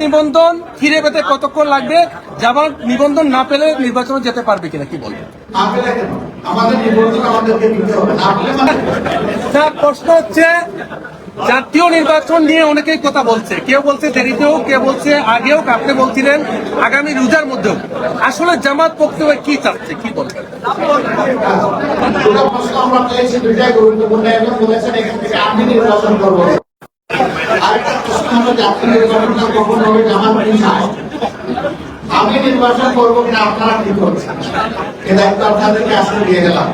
নিবন্ধন ফিরে পেতে কতক্ষণ লাগবে? যাবার নিবন্ধন না পেলে নির্বাচনে যেতে পারবে কিনা কি বলবেন? প্রশ্ন হচ্ছে, জাতীয় নির্বাচন নিয়ে অনেকেই কথা বলছে, কেউ বলছে দেরিতেও, কেউ বলছে আগেও, আপনি বলছিলেন আগামী রোজার মধ্যেও। আসলে জামাত পক্ষ কি চাচ্ছে, কি বলবেন? আমি নির্বাচন করবো কিনা আপনারা ঠিক করছেন, এ দায়িত্ব আপনাদেরকে আসলে দিয়ে গেলাম।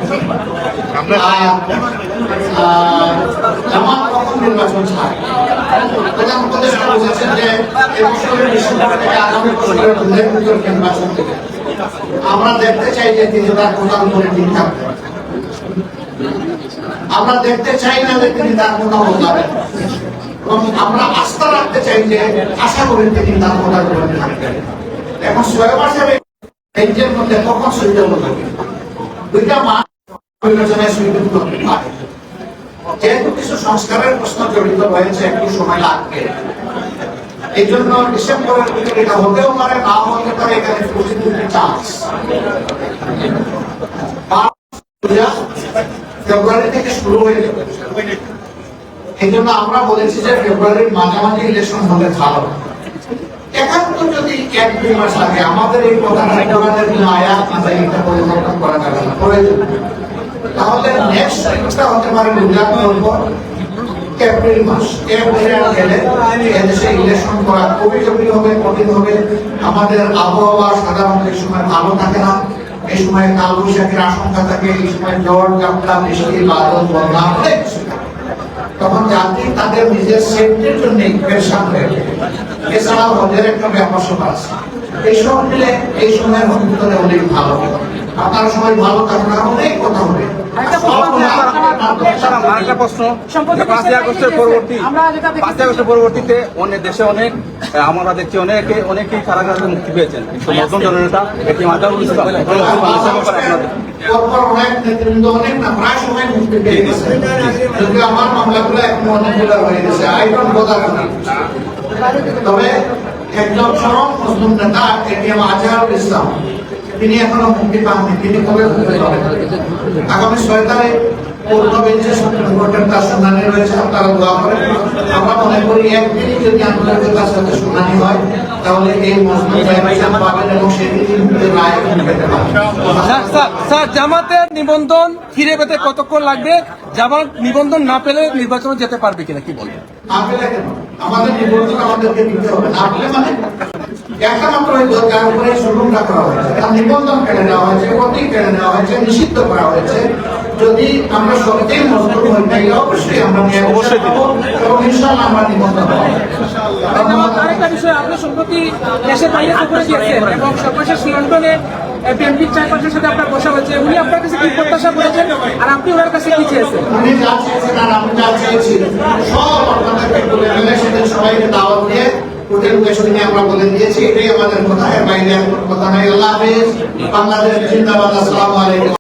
জামাত কখন নির্বাচন চায়? প্রধান উপদেষ্টা বলেছেন যে এবছরের ডিসেম্বর থেকে আগামী বছরের নির্বাচন থেকে আমরা দেখতে চাই যে তিনি তার প্রধান করে ঠিক থাকবেন। আমরা দেখতে চাই না যে তিনি তার কথা বদলাবেন, এবং আমরা আস্থা রাখতে চাই যে আশা করি তিনি তার কথা বলে থাকবেন। এখন ৬ মাসের বেঞ্চের মধ্যে কখন সুবিধা হবে? দুইটা মাস নির্বাচনের সুবিধা করতে পারে। যেহেতু কিছু সংস্কারের প্রশ্ন জড়িত রয়েছে, একটু সময় লাগবে। এই জন্য ডিসেম্বরের ভিতরে এটা হতেও পারে, না হতে পারে। এখানে 50-50 চান্স। ফেব্রুয়ারি থেকে শুরু হয়ে যাবে। এই জন্য আমরা বলেছি যে ফেব্রুয়ারির মাঝামাঝি ইলেকশন হলে ভালো। একান্ত যদি 1-2 মাস লাগে, আমাদের এই প্রধান আয়াত মাথায় এটা পরিবর্তন করা যাবে না, তাহলে নেক্সট টাইমটা হতে পারে এপ্রিল মাস। এপ্রিলে গেলে এদেশে ইলেকশন করা খুবই জরুরি হবে, কঠিন হবে। আমাদের আবহাওয়া সাধারণত এই সময় ভালো থাকে না। এই সময় কালবৈশাখীর আশঙ্কা থাকে, এই সময় ঝড় ঝাপটা, বৃষ্টি, বাদল, বন্যা অনেক কিছু থাকে। তখন জাতি তাদের নিজের সেফটির জন্য পেরেশান হয়ে যায়। এছাড়াও হজের একটা ব্যাপার আছে। এইসব মিলে এই সময়ের ভিতরে অনেক ভালো। আপনারা সবাই ভালো থাকুন, অনেক কথা হবে। আরেকটা প্রশ্ন, 5ই আগস্টের পরবর্তীতে অনেক দেশে অনেক আমরা দেখছি অনেকেই কারাগারে মুক্তি পেয়েছেন। নতুন জননেতা একটি মাজারুল ইসলাম অনেক নেতৃবৃন্দ অনেক না প্রায় সময় মুক্তি পেয়ে গেছে, কিন্তু আমার মামলাগুলো এখন অনেকগুলো হয়ে গেছে। I don't বোদার। তবে একজন চরম মুসলিম নেতা এটিএম আজহারুল ইসলাম, তিনি এখনো মুক্তি পাননি। তিনি কবে মুক্তি পাবেন? আগামী 6 তারিখ পূর্ণ বেঞ্চে সুপ্রিম কোর্টের তার শুনানি রয়েছে। আপনারা দোয়া করেন। আমরা মনে করি একদিনই যদি আন্তর্জাতিকতার সাথে শুনানি হয়, তাহলে এই মুসলিম পাবেন এবং সেদিনই মুক্তির রায় পেতে পারেন। স্যার, জামাতের নিবন্ধন ফিরে পেতে কতক্ষণ লাগবে? জামাত নিবন্ধন না পেলে নির্বাচনে যেতে পারবে কিনা কি বলবেন? আমাদের নিবন্ধন আমাদেরকে দিতে হবে। না পেলে মানে একটা মাত্র যার উপরে শুল্কটা করা হয়েছে, তার নিবন্ধন কেড়ে নেওয়া হয়েছে, প্রতীক কেড়ে নেওয়া হয়েছে, নিষিদ্ধ করা হয়েছে। যদি আমরা সত্যিই মজবুত হই, তাহলে অবশ্যই আমরা এবং ইনশাআল্লাহ আমরা নিবন্ধন পাবো। আরেকটা বিষয়, আপনি সম্প্রতি দেশের বাইরে সফরে গিয়েছেন এবং সর্বশেষ লন্ডনে বিএনপির চেয়ারপারসনের সাথে আপনার বসা হয়েছে। উনি আপনার কাছে কি প্রত্যাশা করেছেন আর আপনি ওনার কাছে কি চেয়েছেন? উনি যা চেয়েছেন আর আমি যা চেয়েছি সব আপনাদেরকে বলে ফেলে, সেদিন সবাইকে দাওয়াত দিয়ে হোটেল সেদিনে আমরা বলে দিয়েছি। এটাই আমাদের কথা, এর বাইরে আর কোনো কথা নাই। আল্লাহ হাফেজ। বাংলাদেশ জিন্দাবাদ। আসসালামু আলাইকুম।